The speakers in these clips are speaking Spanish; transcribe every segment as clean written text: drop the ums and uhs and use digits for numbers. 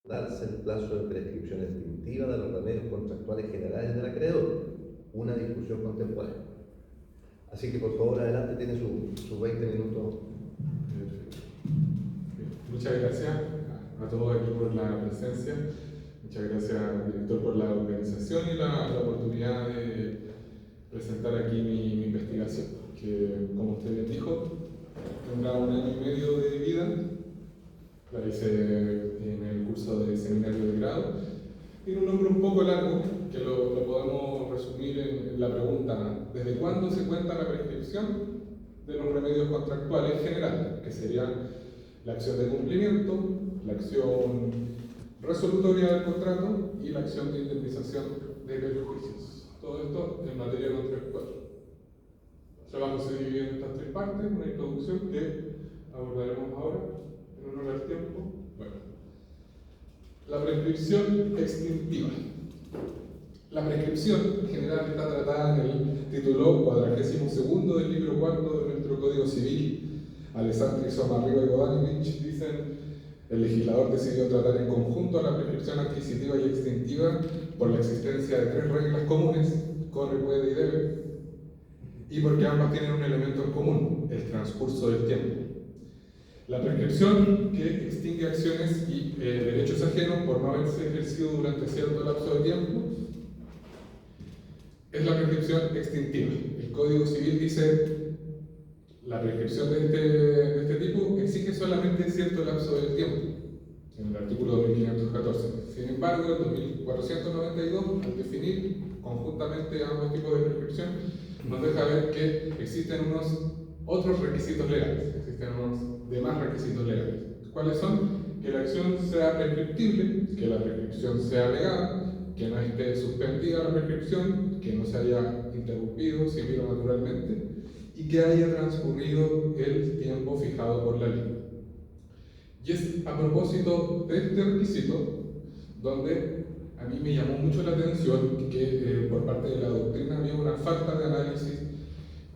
darse el plazo de prescripción extintiva de los remedios contractuales generales del acreedor, una discusión contemporánea. Así que por favor adelante, tiene sus 20 minutos. Muchas gracias a todos aquí por la presencia. Muchas gracias, director, por la organización y la oportunidad de presentar aquí mi investigación, que, como usted bien dijo, tendrá 1 año y medio de vida. La hice en el curso de seminario de grado. Tiene un nombre un poco largo, que lo podemos resumir en la pregunta: ¿desde cuándo se cuenta la prescripción de los remedios contractuales generales? Que serían la acción de cumplimiento, la acción resolutoria del contrato y la acción de indemnización de perjuicios. Todo esto en materia contractual. El trabajo se divide en estas 3 partes: una introducción que abordaremos ahora en honor al tiempo. Bueno, la prescripción extintiva. La prescripción en general está tratada en el título 42 del libro 4 de nuestro Código Civil. Alessandri, Somarriba y Bodanovich dicen: el legislador decidió tratar en conjunto la prescripción adquisitiva y extintiva por la existencia de 3 reglas comunes: corre, puede y debe, y porque ambas tienen un elemento en común: el transcurso del tiempo. La prescripción que extingue acciones y derechos ajenos por no haberse ejercido durante cierto lapso de tiempo es la prescripción extintiva. El Código Civil dice: la prescripción de este tipo exige solamente cierto lapso de tiempo, en el artículo 2514. Sin embargo, el 2492, al definir conjuntamente ambos tipos de prescripción, nos deja ver que existen unos otros requisitos legales, existen unos demás requisitos legales. ¿Cuáles son? Que la acción sea prescriptible, que la prescripción sea legada, que no esté suspendida la prescripción, que no se haya interrumpido civil o naturalmente, y que haya transcurrido el tiempo fijado por la ley. Y es a propósito de este requisito donde a mí me llamó mucho la atención que por parte de la doctrina había una falta de análisis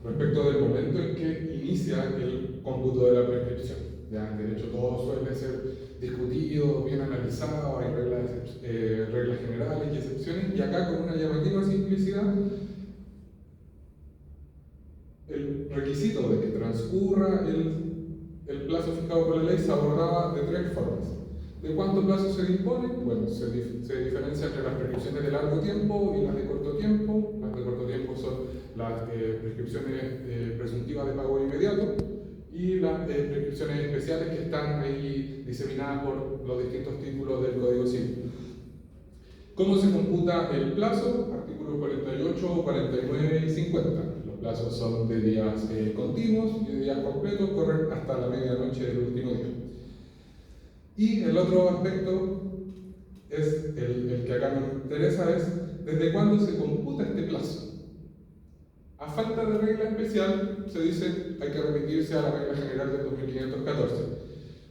respecto del momento en que inicia el cómputo de la prescripción. Ya, en derecho todo suele ser discutido, bien analizado, hay reglas generales y excepciones, y acá con una llamativa simplicidad el requisito de que transcurra el plazo fijado por la ley se abordaba de 3 formas. ¿De cuánto plazo se dispone? Bueno, se diferencia entre las prescripciones de largo tiempo y las de corto tiempo. Las de corto tiempo son las prescripciones presuntivas de pago inmediato y las prescripciones especiales que están ahí diseminadas por los distintos títulos del Código Civil. ¿Cómo se computa el plazo? Artículos 48, 49 y 50. Los plazos son de días continuos y de días completos, corren hasta la medianoche del último día. Y el otro aspecto es el que acá me interesa, es desde cuándo se computa este plazo. A falta de regla especial, se dice hay que remitirse a la regla general del 2514,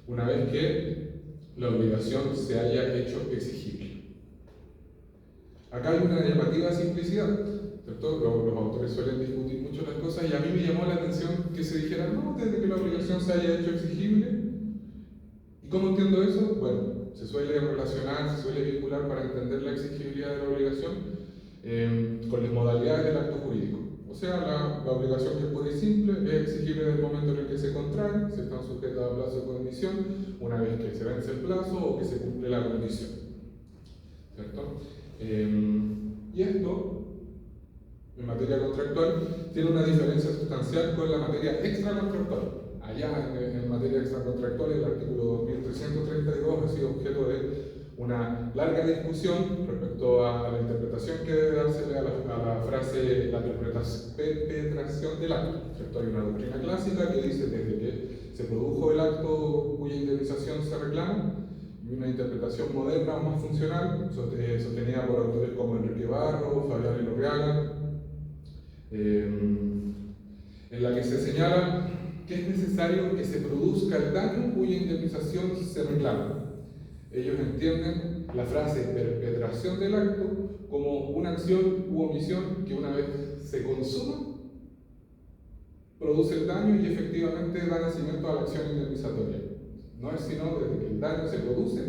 una vez que la obligación se haya hecho exigible. Acá hay una llamativa simplicidad, ¿cierto? Los autores suelen discutir mucho las cosas y a mí me llamó la atención que se dijera: no, desde que la obligación se haya hecho exigible. ¿Y cómo entiendo eso? Bueno, se suele relacionar, se suele vincular para entender la exigibilidad de la obligación con las modalidades del acto jurídico. O sea, la obligación que es pura y simple es exigible desde el momento en el que se contrae, si están sujetas a plazo de condición, una vez que se vence el plazo o que se cumple la condición, ¿cierto? Y esto, en materia contractual, tiene una diferencia sustancial con la materia extracontractual. Allá en materia extracontractual, el artículo 2332 ha sido objeto de una larga discusión respecto a la interpretación que debe dársele a la frase la perpetración del acto, ¿cierto? Hay una doctrina clásica que dice desde que se produjo el acto cuya indemnización se reclama, y una interpretación moderna o más funcional, sostenida por autores como Enrique Barro, Fabián Elorriaga, en la que se señala que es necesario que se produzca el daño cuya indemnización se reclama. Ellos entienden la frase perpetración del acto como una acción u omisión que una vez se consuma produce el daño y efectivamente da nacimiento a la acción indemnizatoria. No es sino desde que el daño se produce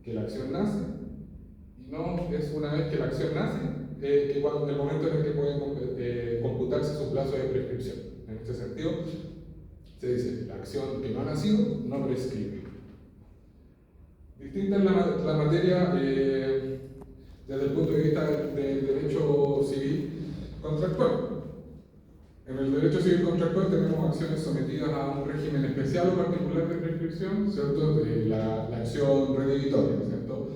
que la acción nace, y no es una vez que la acción nace, que cuando, el momento en el que puede computarse su plazo de prescripción. En este sentido, se dice, la acción que no ha nacido no prescribe. Distinta es la materia desde el punto de vista del derecho civil contractual. En el derecho civil contractual tenemos acciones sometidas a un régimen especial o particular de prescripción, ¿cierto? La acción redivitoria, ¿cierto?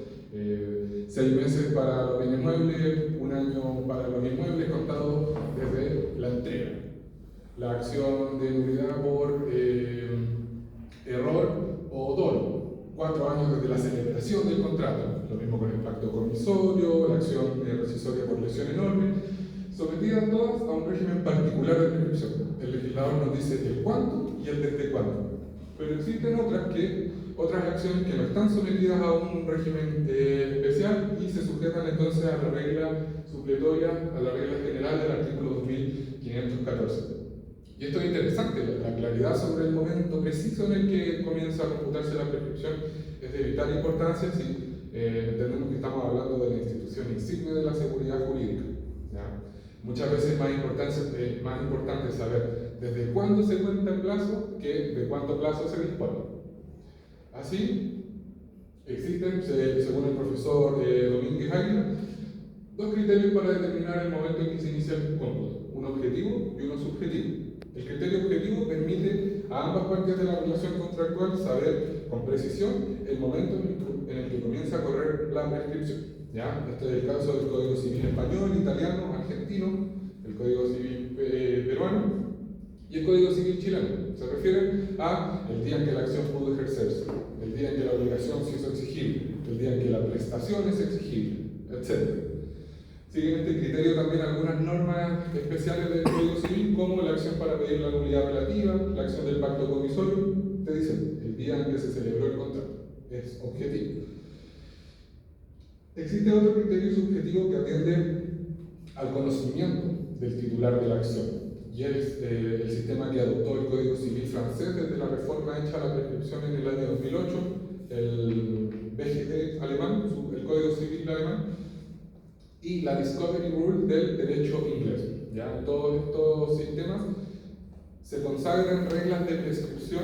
6 meses para los bienes muebles, 1 año para los inmuebles contados desde la entrega. La acción de nulidad por error o dolo, 4 años desde la celebración del contrato. Lo mismo con el pacto comisorio, la acción rescisoria por lesión enorme, sometidas todas a un régimen particular de prescripción. El legislador nos dice el cuánto y el desde cuándo. Pero existen otras acciones que no están sometidas a un régimen especial y se sujetan entonces a la regla supletoria, a la regla general del artículo 2514. Y esto es interesante, la claridad sobre el momento preciso en el que comienza a computarse la prescripción es de vital importancia si entendemos que estamos hablando de la institución insignia de la seguridad jurídica. ¿Ya? Muchas veces es más importante saber desde cuándo se cuenta el plazo que de cuánto plazo se dispone. Así, existen, según el profesor Domínguez Águila, 2 criterios para determinar el momento en que se inicia el cómputo, uno objetivo y uno subjetivo. El criterio objetivo permite a ambas partes de la relación contractual saber con precisión el momento en el que comienza a correr la prescripción. ¿Ya? Este es el caso del Código Civil español, italiano, argentino, el Código Civil peruano y el Código Civil chileno. Se refiere a el día en que la acción pudo ejercerse, el día en que la obligación se hizo exigible, el día en que la prestación es exigible, etc. Siguen este criterio también algunas normas especiales del Código Civil, como la acción para pedir la nulidad relativa, la acción del pacto comisorio. Te dicen el día en que se celebró el contrato. Es objetivo. Existe otro criterio subjetivo que atiende al conocimiento del titular de la acción, y es el sistema que adoptó el Código Civil francés desde la reforma hecha a la prescripción en el año 2008, el BGT alemán, el Código Civil alemán, y la Discovery Rule del derecho inglés. ¿Ya? En todos estos sistemas se consagran reglas de prescripción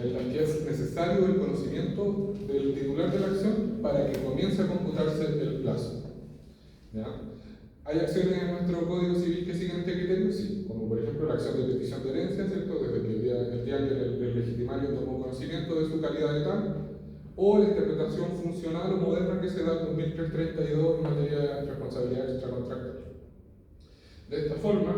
en las que es necesario el conocimiento del titular de la acción para que comience a computarse el plazo. ¿Ya? ¿Hay acciones en nuestro Código Civil que siguen este criterio? Sí, como por ejemplo la acción de petición de herencia, ¿cierto? Desde que el día en que el legitimario tomó conocimiento de su calidad de tal, o la interpretación funcional o moderna que se da en 2332 en materia de responsabilidad extracontractual. De esta forma,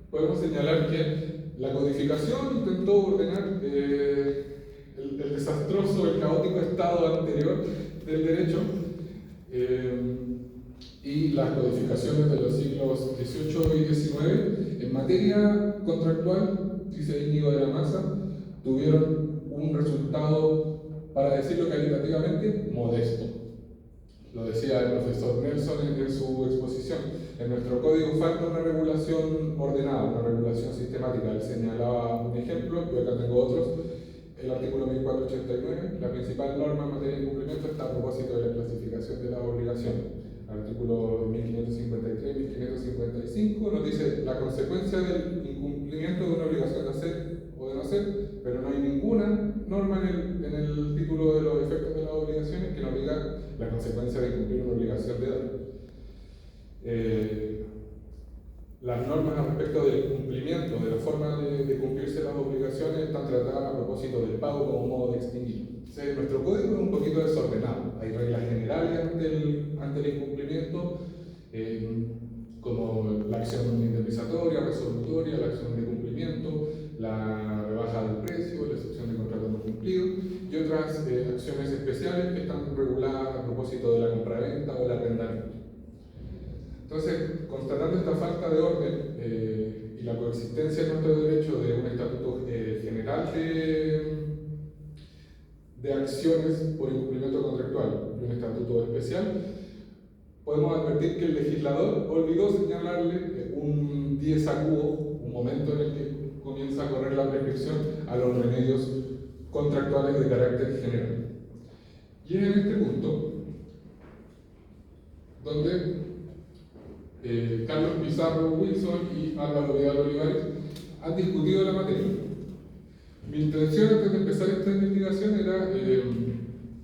podemos señalar que la codificación intentó ordenar el desastroso, el caótico estado anterior del derecho, y las codificaciones de los siglos XVIII y XIX en materia contractual, dice Íñigo de la Maza, tuvieron un resultado, para decirlo calitativamente, modesto. Lo decía el profesor Nelson en su exposición. En nuestro código falta una regulación ordenada, una regulación sistemática. Él señalaba un ejemplo, yo acá tengo otros. El artículo 1489, la principal norma en materia de incumplimiento está a propósito de la clasificación de las obligaciones. Artículo 1553 y 1555 nos dice la consecuencia del incumplimiento de una obligación de hacer o de no hacer, pero no hay ninguna norma en el título de los efectos de las obligaciones que nos diga la consecuencia de incumplir una obligación de dar. Las normas respecto del cumplimiento, de la forma de cumplirse las obligaciones, están tratadas a propósito del pago como modo de extinguir. Entonces, nuestro código es un poquito desordenado. Hay reglas generales ante el incumplimiento, como la acción indemnizatoria, resolutoria, la acción de cumplimiento, la rebaja del precio, la excepción de contrato no cumplido, y otras acciones especiales que están reguladas a propósito de la compraventa o el arrendamiento. Entonces, constatando esta falta de orden y la coexistencia en nuestro derecho de un estatuto general de acciones por incumplimiento contractual y un estatuto especial, podemos advertir que el legislador olvidó señalarle un dies a quo, un momento en el que comienza a correr la prescripción a los remedios contractuales de carácter general. Y es en este punto donde Carlos Pizarro Wilson y Álvaro Vidal Olivares han discutido la materia. Mi intención antes de empezar esta investigación era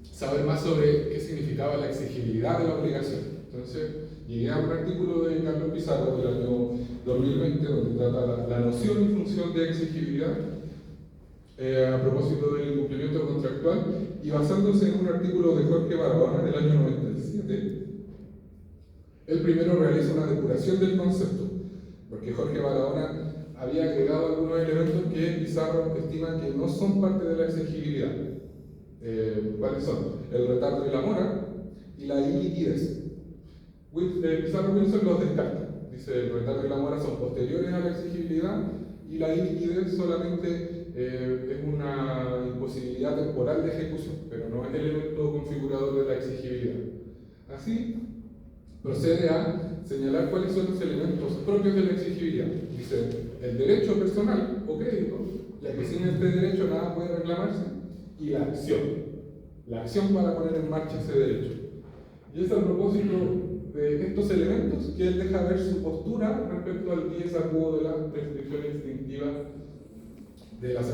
saber más sobre qué significaba la exigibilidad de la obligación. Entonces, llegué a un artículo de Carlos Pizarro del año 2020 donde trata la noción y función de exigibilidad a propósito del incumplimiento contractual, y basándose en un artículo de Jorge Barahona del año 97, él primero realiza una depuración del concepto, porque Jorge Barahona había agregado algunos elementos que Pizarro estima que no son parte de la exigibilidad. ¿Cuáles son? El retardo y la mora y la iliquidez. Pizarro Wilson los descarta. Dice, el retardo y la mora son posteriores a la exigibilidad y la iliquidez solamente es una imposibilidad temporal de ejecución, pero no es el elemento configurador de la exigibilidad. Así, procede a señalar cuáles son los elementos propios de la exigibilidad. Dice, el derecho personal o crédito, ya que sin este derecho nada puede reclamarse, y la acción para poner en marcha ese derecho. Y es a propósito de estos elementos que él deja ver su postura respecto al dies a quo de la prescripción extintiva de las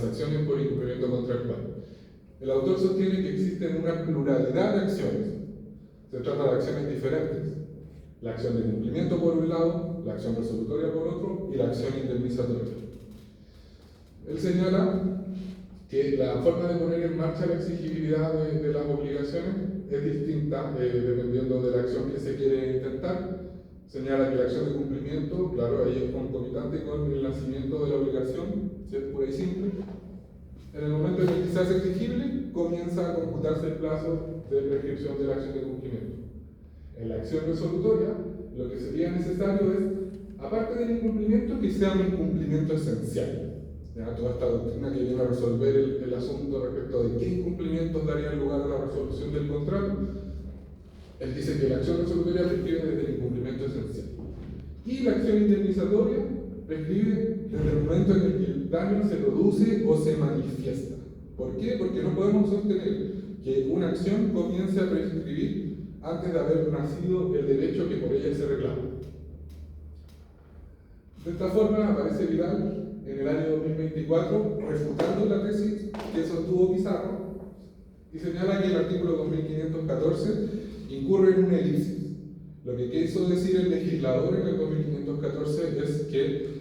acciones por incumplimiento contractual. El autor sostiene que existen una pluralidad de acciones. Se trata de acciones diferentes. La acción de cumplimiento por un lado, la acción resolutoria por otro y la acción indemnizatoria. Él señala que la forma de poner en marcha la exigibilidad de las obligaciones es distinta dependiendo de la acción que se quiere intentar. Señala que la acción de cumplimiento, claro, ahí es concomitante con el nacimiento de la obligación, si es pura y simple. En el momento en el que se hace exigible, comienza a computarse el plazo de prescripción de la acción de cumplimiento. En la acción resolutoria, lo que sería necesario es, aparte del incumplimiento, que sea un incumplimiento esencial. ¿Ya? Toda esta doctrina que viene a resolver el asunto respecto de qué incumplimientos darían lugar a la resolución del contrato, él dice que la acción resolutoria prescribe desde el incumplimiento esencial. Y la acción indemnizatoria prescribe desde el momento en el que el daño se produce o se manifiesta. ¿Por qué? Porque no podemos sostener que una acción comience a prescribir antes de haber nacido el derecho que por ella se reclama. De esta forma aparece Vidal en el año 2024 refutando la tesis que sostuvo Pizarro y señala que el artículo 2514 incurre en una elipsis. Lo que quiso decir el legislador en el 2514 es que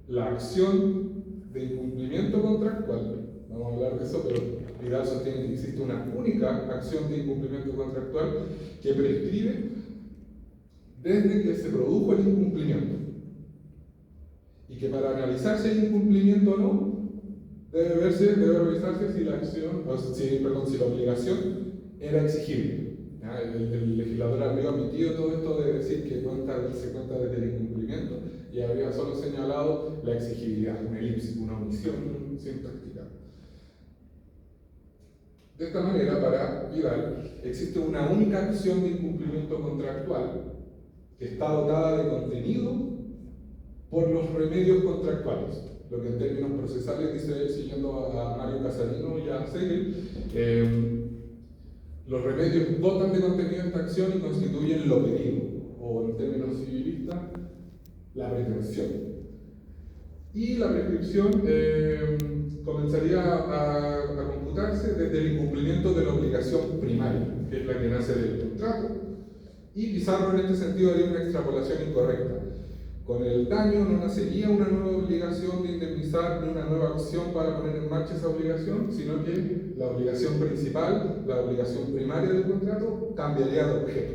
la acción de incumplimiento contractual, vamos a hablar de eso, pero Vidal sostiene que existe una única acción de incumplimiento contractual que prescribe desde que se produjo el incumplimiento, y que para analizar si hay incumplimiento o no, debe revisarse si la acción, si la obligación era exigible. El legislador habría omitido todo esto de decir que se cuenta desde el incumplimiento y habría solo señalado la exigibilidad, una elipsis, una omisión sintáctica. De esta manera, para Vidal, existe una única acción de incumplimiento contractual que está dotada de contenido por los remedios contractuales. Lo que en términos procesales dice él, siguiendo a Mario Casarino y a Segel, los remedios dotan de contenido esta acción y constituyen lo pedido, o en términos civilistas, la pretensión. Y la prescripción comenzaría a computarse desde el incumplimiento de la obligación primaria, que es la que nace del contrato, y Pizarro en este sentido haría una extrapolación incorrecta. Con el daño no nacería una nueva obligación de indemnizar ni una nueva acción para poner en marcha esa obligación, sino que la obligación principal, la obligación primaria del contrato, cambiaría de objeto.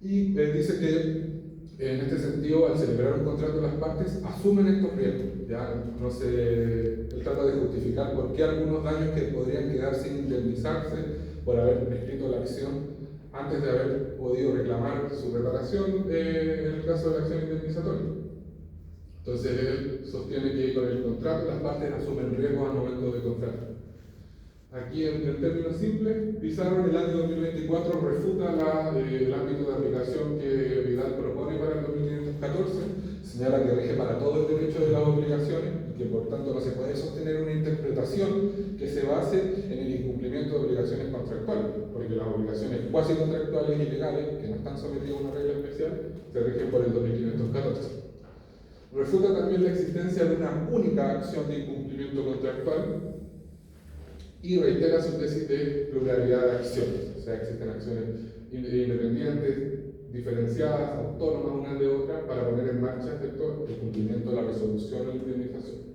Y dice que en este sentido, al celebrar un contrato, las partes asumen estos riesgos. Ya no él trata de justificar por qué algunos daños que podrían quedar sin indemnizarse por haber prescrito la acción antes de haber podido reclamar su reparación en el caso de la acción indemnizatoria. Entonces él sostiene que con el contrato las partes asumen riesgos al momento de contrato. Aquí en términos simples, Pizarro en el año 2024 refuta el ámbito de aplicación que Vidal propone para el 2514, señala que rige para todo el derecho de las obligaciones y que por tanto no se puede sostener una interpretación que se base en el incumplimiento incumplimiento de obligaciones contractuales, porque las obligaciones cuasi contractuales y legales, que no están sometidas a una regla especial, se rigen por el 2514. Refuta también la existencia de una única acción de incumplimiento contractual y reitera su tesis de pluralidad de acciones, o sea, existen acciones independientes, diferenciadas, autónomas unas de otras, para poner en marcha el cumplimiento de la resolución o la indemnización.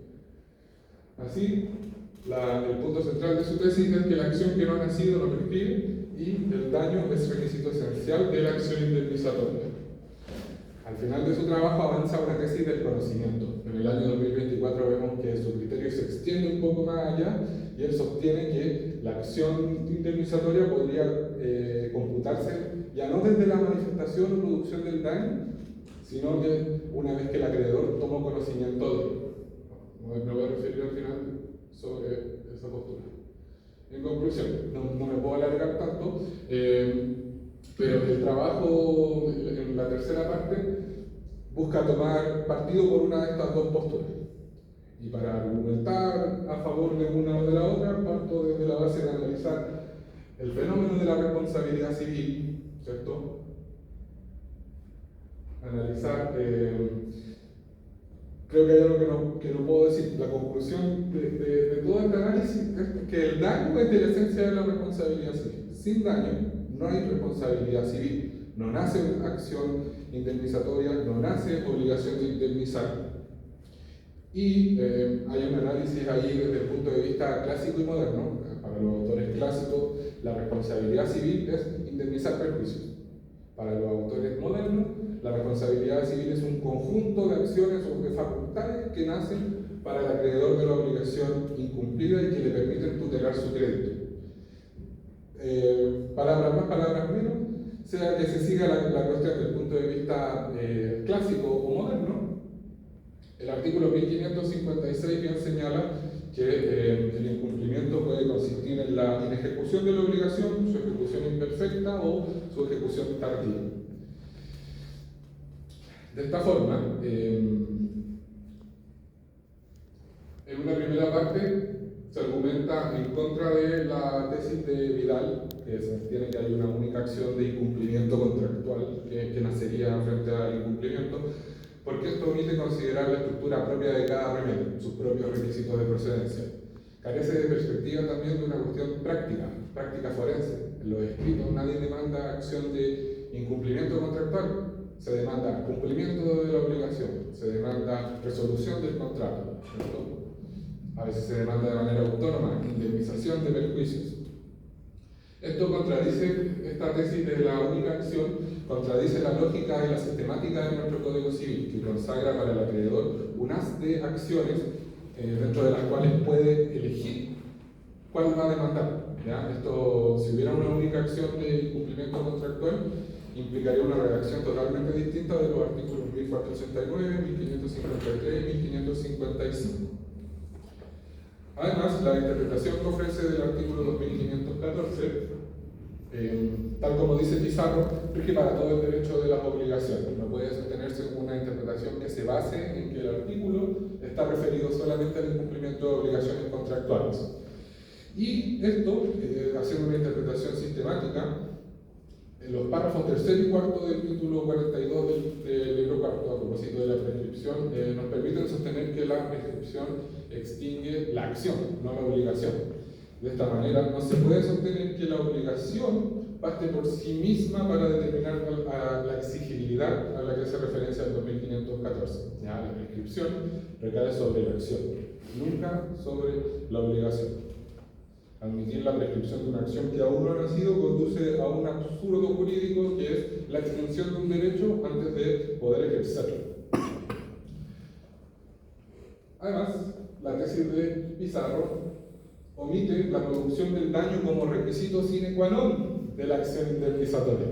Así, el punto central de su tesis es que la acción que no ha nacido no prescribe y el daño es requisito esencial de la acción indemnizatoria. Al final de su trabajo avanza una tesis del conocimiento. En el año 2024 vemos que su criterio se extiende un poco más allá y él sostiene que la acción indemnizatoria podría computarse ya no desde la manifestación o producción del daño, sino que una vez que el acreedor tomó conocimiento de él. Me voy a referir al final sobre esa postura. En conclusión, no me puedo alargar tanto, pero el trabajo en la tercera parte busca tomar partido por una de estas dos posturas. Y para argumentar a favor de una o de la otra, parto desde la base de analizar el fenómeno de la responsabilidad civil, ¿cierto? Analizar, creo que hay algo que no puedo decir. La conclusión de todo este análisis es que el daño es de la esencia de la responsabilidad civil. Sin daño no hay responsabilidad civil. No nace acción indemnizatoria, no nace obligación de indemnizar. Y hay un análisis ahí desde el punto de vista clásico y moderno. Para los autores clásicos, la responsabilidad civil es indemnizar perjuicios. Para los autores modernos, la responsabilidad civil es un conjunto de acciones o de facultades que nacen para el acreedor de la obligación incumplida y que le permiten tutelar su crédito. Palabras más, palabras menos, sea que se siga la cuestión desde el punto de vista clásico o moderno, el artículo 1556 bien señala que el incumplimiento puede consistir en la inejecución de la obligación, su ejecución imperfecta o su ejecución tardía. De esta forma, en una primera parte se argumenta en contra de la tesis de Vidal, que se sostiene que hay una única acción de incumplimiento contractual que nacería frente al incumplimiento, porque esto omite considerar la estructura propia de cada remedio, sus propios requisitos de procedencia. Carece de perspectiva también de una cuestión práctica forense. En los escritos nadie demanda acción de incumplimiento contractual, se demanda cumplimiento de la obligación, se demanda resolución del contrato, ¿cierto? A veces se demanda de manera autónoma indemnización de perjuicios. Esto contradice, esta tesis de la única acción, contradice la lógica y la sistemática de nuestro Código Civil, que consagra para el acreedor un haz de acciones dentro de las cuales puede elegir cuál va a demandar. ¿Ya? Esto, si hubiera una única acción de incumplimiento contractual, implicaría una redacción totalmente distinta de los artículos 1489, 1553 y 1555. Además, la interpretación que ofrece del artículo 2514, tal como dice Pizarro, rige para todo el derecho de las obligaciones. No puede sostenerse una interpretación que se base en que el artículo está referido solamente al incumplimiento de obligaciones contractuales. Y esto, haciendo una interpretación sistemática, en los párrafos tercero y cuarto del título 42 del libro cuarto, a propósito de la prescripción, nos permiten sostener que la prescripción extingue la acción, no la obligación. De esta manera, no se puede sostener que la obligación baste por sí misma para determinar la exigibilidad a la que hace referencia el 2514. ¿Ya? La prescripción recae sobre la acción, nunca sobre la obligación. Admitir la prescripción de una acción que aún no ha nacido conduce a un absurdo jurídico que es la extensión de un derecho antes de poder ejercerlo. Además, la tesis de Pizarro omite la producción del daño como requisito sine qua non de la acción indemnizatoria.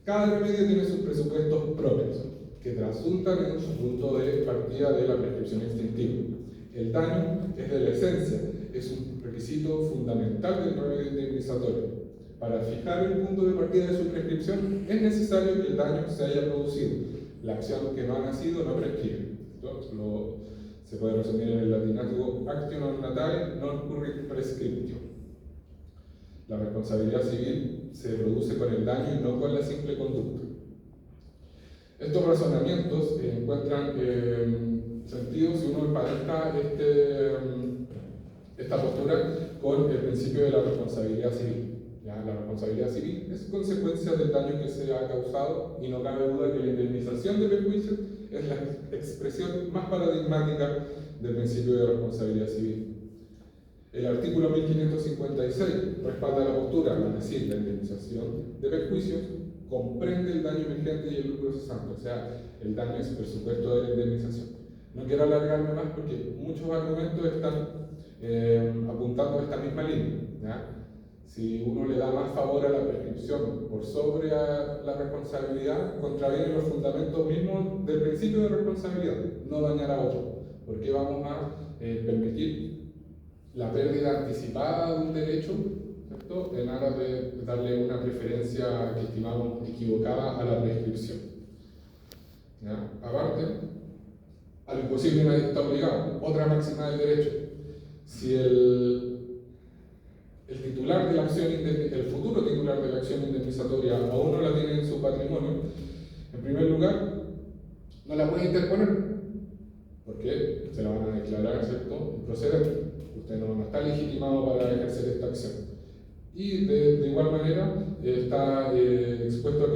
Cada remedio tiene sus presupuestos propios, que trasuntan en su punto de partida de la prescripción extintiva. El daño es de la esencia, es un requisito fundamental del remedio indemnizatorio. Para fijar el punto de partida de su prescripción es necesario que el daño se haya producido. La acción que no ha nacido no prescribe. Se puede resumir en el latinazgo action non natale non currit prescriptio. La responsabilidad civil se produce con el daño y no con la simple conducta. Estos razonamientos encuentran sentido si uno emparenta esta postura con el principio de la responsabilidad civil. ¿Ya? La responsabilidad civil es consecuencia del daño que se ha causado y no cabe duda que la indemnización de perjuicios es la expresión más paradigmática del principio de responsabilidad civil. El artículo 1556 respalda la postura, es decir, la indemnización de perjuicios comprende el daño emergente y el lucro cesante, o sea, el daño es presupuesto de la indemnización. No quiero alargarme más porque muchos argumentos están apuntando a esta misma línea. ¿Ya? Si uno le da más favor a la prescripción por sobre a la responsabilidad, contraviene los fundamentos mismos del principio de responsabilidad, no dañar a otro. ¿Por qué vamos a permitir la pérdida anticipada de un derecho, ¿cierto?, en aras de darle una preferencia que estimamos equivocada a la prescripción? ¿Ya? Aparte, a lo imposible nadie está obligado. Otra máxima del derecho. Si el titular de la acción, el futuro titular de la acción indemnizatoria aún no la tiene en su patrimonio, en primer lugar, no la puede interponer, porque se la van a declarar, ¿cierto?, improcedente. Usted no está legitimado para ejercer esta acción. Y de igual manera está expuesto a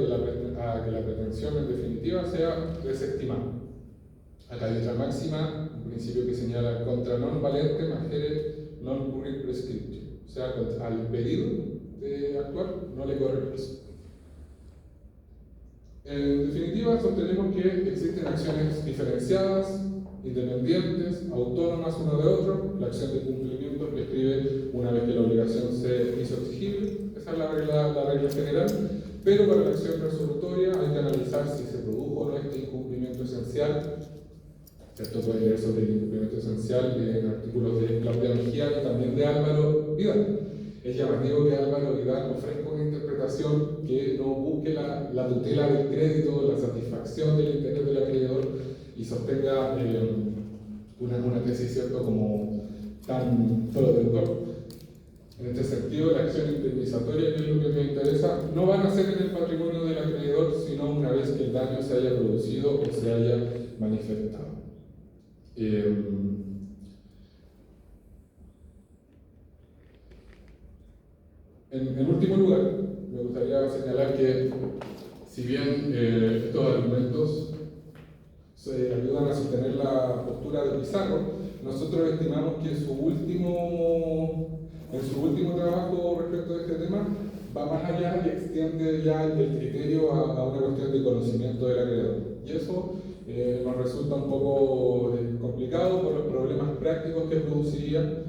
que la pretensión en definitiva sea desestimada. Acá hay otra máxima, un principio que señala contra non valente magere non currit prescriptio. O sea, al pedido de actuar no le corre preso. En definitiva, sostenemos que existen acciones diferenciadas, independientes, autónomas uno de otro. La acción de cumplimiento prescribe una vez que la obligación se hizo exigible. Esa es la regla general. Pero para la acción resolutoria hay que analizar si se produjo o no este incumplimiento esencial. Esto puede leer sobre el incumplimiento esencial en artículos de Claudia Mejía y también de Álvaro Vidal. Es llamativo que Álvaro Vidal ofrezca una interpretación que no busque la tutela del crédito, la satisfacción del interés del acreedor y sostenga una tesis, ¿cierto?, como tan protector. En este sentido, la acción indemnizatoria, que es lo que me interesa, no va a nacer en el patrimonio del acreedor, sino una vez que el daño se haya producido o se haya manifestado. En último lugar, me gustaría señalar que, si bien estos argumentos se ayudan a sostener la postura de Pizarro, nosotros estimamos que en su último trabajo respecto a este tema va más allá y extiende ya el criterio a una cuestión de conocimiento del acreedor. Y eso nos resulta un poco complicado por los problemas prácticos que produciría.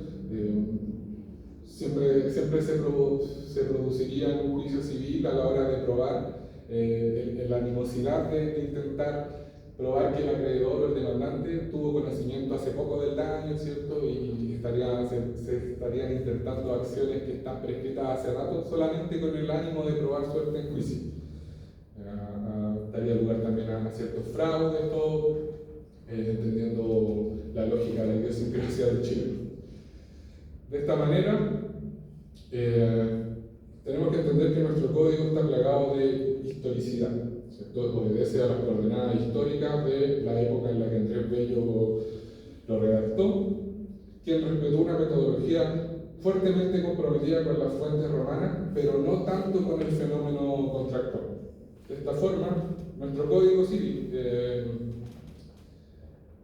Siempre se produciría en un juicio civil a la hora de probar la animosidad de intentar probar que el acreedor o el demandante tuvo conocimiento hace poco del daño, ¿cierto? Y se estarían intentando acciones que están prescritas hace rato solamente con el ánimo de probar suerte en juicio. Daría lugar también a ciertos fraudes, entendiendo la lógica de la idiosincrasia del chileno. De esta manera, tenemos que entender que nuestro código está plagado de historicidad, ¿cierto? Obedece a las coordenadas históricas de la época en la que Andrés Bello lo redactó, quien respetó una metodología fuertemente comprometida con las fuentes romanas, pero no tanto con el fenómeno contractual. De esta forma, nuestro Código Civil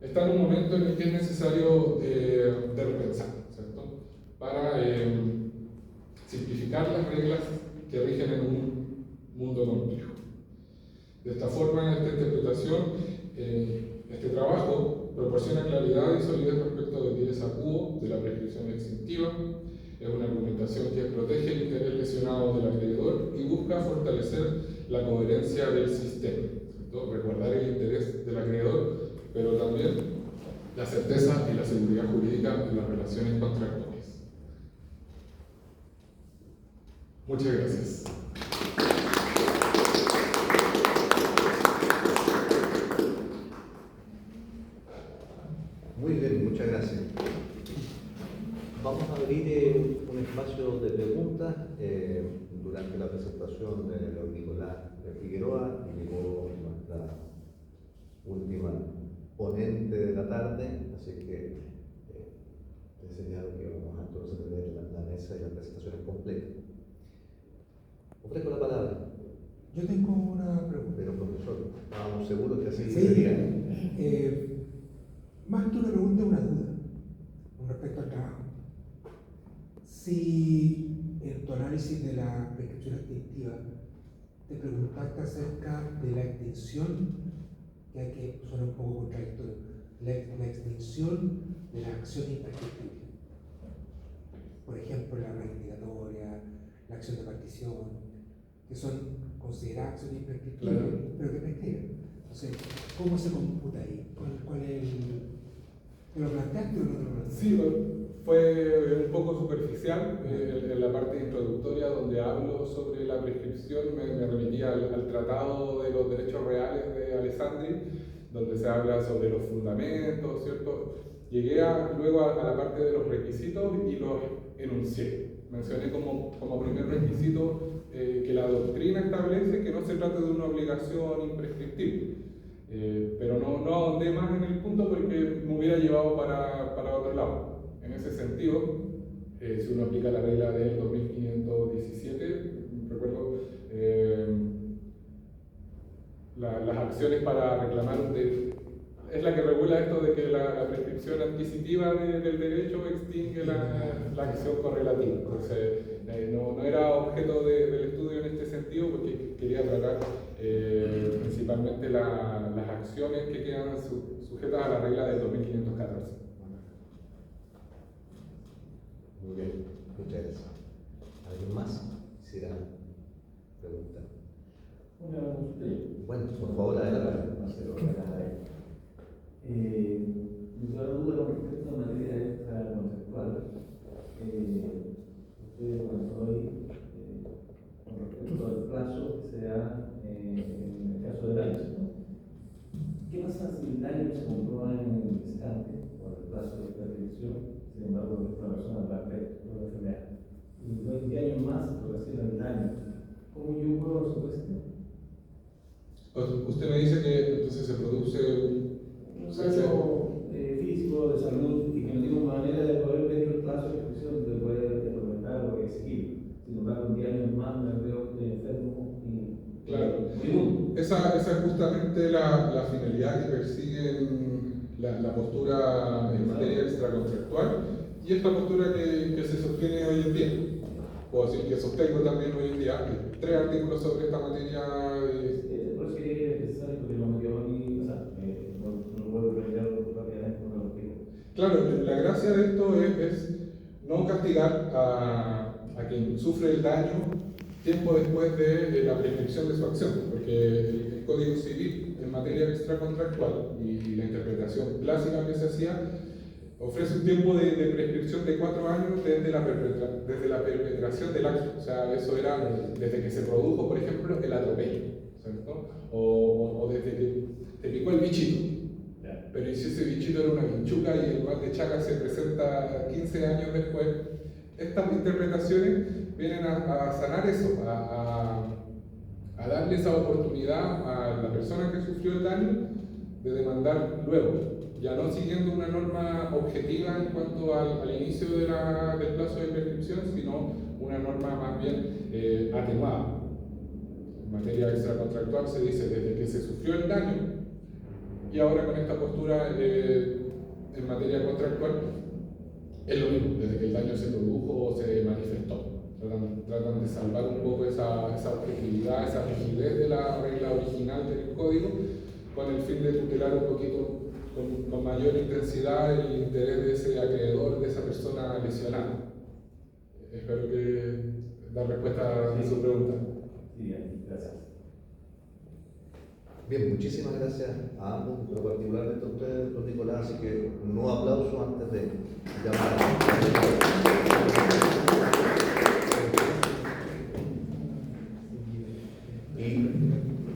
está en un momento en el que es necesario de repensar, ¿cierto?, para simplificar las reglas que rigen en un mundo complejo. De esta forma, esta interpretación, este trabajo proporciona claridad y solidez respecto del dies a quo de la prescripción extintiva. Es una argumentación que protege el interés lesionado del acreedor y busca fortalecer la coherencia del sistema, ¿cierto? Resguardar el interés del acreedor, pero también la certeza y la seguridad jurídica de las relaciones contractuales. Muchas gracias. Muy bien, muchas gracias. Vamos a abrir un espacio espacio de preguntas. Durante la presentación de Nicolás Figueroa llegó nuestra última ponente de la tarde, así que te señalo que vamos a entonces tener la mesa y las presentaciones completas. Ofrezco la palabra. Yo tengo una pregunta. Pero profesor, estábamos seguros que así Sí, sería. más que una pregunta, una duda con respecto al trabajo. Si en tu análisis de la prescripción extintiva te preguntaste acerca de la extinción, que hay que suena un poco contradictorio, la extinción de las acciones imprescriptibles. Por ejemplo, la reivindicatoria, la acción de partición, que son consideradas acciones imprescriptibles, Claro. pero que prescriben. Entonces, ¿cómo se computa ahí? ¿Cuál es el...? ¿Te lo planteaste o no te lo planteaste? Sí, fue un poco superficial en la parte introductoria donde hablo sobre la prescripción, me remitía al Tratado de los Derechos Reales de Alessandri, donde se habla sobre los fundamentos, ¿cierto? Llegué luego a la parte de los requisitos y los enuncié. Mencioné como primer requisito que la doctrina establece que no se trata de una obligación imprescriptible. Pero no ahondé más en el punto porque me hubiera llevado para otro lado. En ese sentido, si uno aplica la regla del 2517, recuerdo, las acciones para reclamar es la que regula esto de que la prescripción adquisitiva del derecho extingue la acción correlativa. Entonces, no era objeto del estudio en este sentido porque quería tratar principalmente las acciones que quedan sujetas a la regla del 2514. Muy bien, muchas gracias. ¿Alguien más quisiera preguntar? Bueno, por favor, adelante. Yo la duda con respecto a materia extraconceptual. Usted comentó hoy con respecto al plazo que se da en el caso de daños, ¿no? ¿Qué pasa si el daño se comprueba en el instante por el plazo de prescripción? Sin embargo, esta persona va a perder la enfermedad y 20 años más por recién el daño? ¿Cómo yo puedo resolver este tema? Usted me dice que entonces se produce un daño físico, de salud, y que no tiene una manera de poder ver el plazo de prescripción de poder argumentar o exigir. Sin embargo, 10 años más me veo enfermo y... Claro, esa es justamente la finalidad que persiguen la postura en materia extracontractual y esta postura que se sostiene hoy en día. Puedo decir que sostengo también hoy en día 3 artículos sobre esta materia. Por eso quería que es necesario porque no me quedó a mí, o sea, no puedo relegar rápidamente con lo que digo. Claro, la gracia de esto es no castigar a quien sufre el daño tiempo después de la prescripción de su acción, porque el Código Civil en materia extracontractual y la interpretación clásica que se hacía ofrece un tiempo de prescripción de 4 años desde la perpetración del acto. O sea, eso era desde que se produjo, por ejemplo, el atropello, ¿cierto? O desde que te picó el bichito. Pero ¿y si ese bichito era una vinchuca y el mal de Chaca se presenta 15 años después? Estas interpretaciones vienen a sanar eso, a darle esa oportunidad a la persona que sufrió el daño de demandar luego, ya no siguiendo una norma objetiva en cuanto al inicio del plazo de prescripción, sino una norma más bien atenuada. En materia extracontractual se dice desde que se sufrió el daño, y ahora con esta postura en materia contractual es lo mismo, desde que el daño se produjo o se manifestó. Tratan de salvar un poco esa objetividad, esa rigidez de la regla original del código, con el fin de tutelar un poquito con mayor intensidad el interés de ese acreedor, de esa persona lesionada. Espero que dar respuesta a su pregunta. Sí, gracias. Bien, muchísimas gracias a ambos, pero particularmente a ustedes, don Nicolás, así que un nuevo aplauso antes de llamar.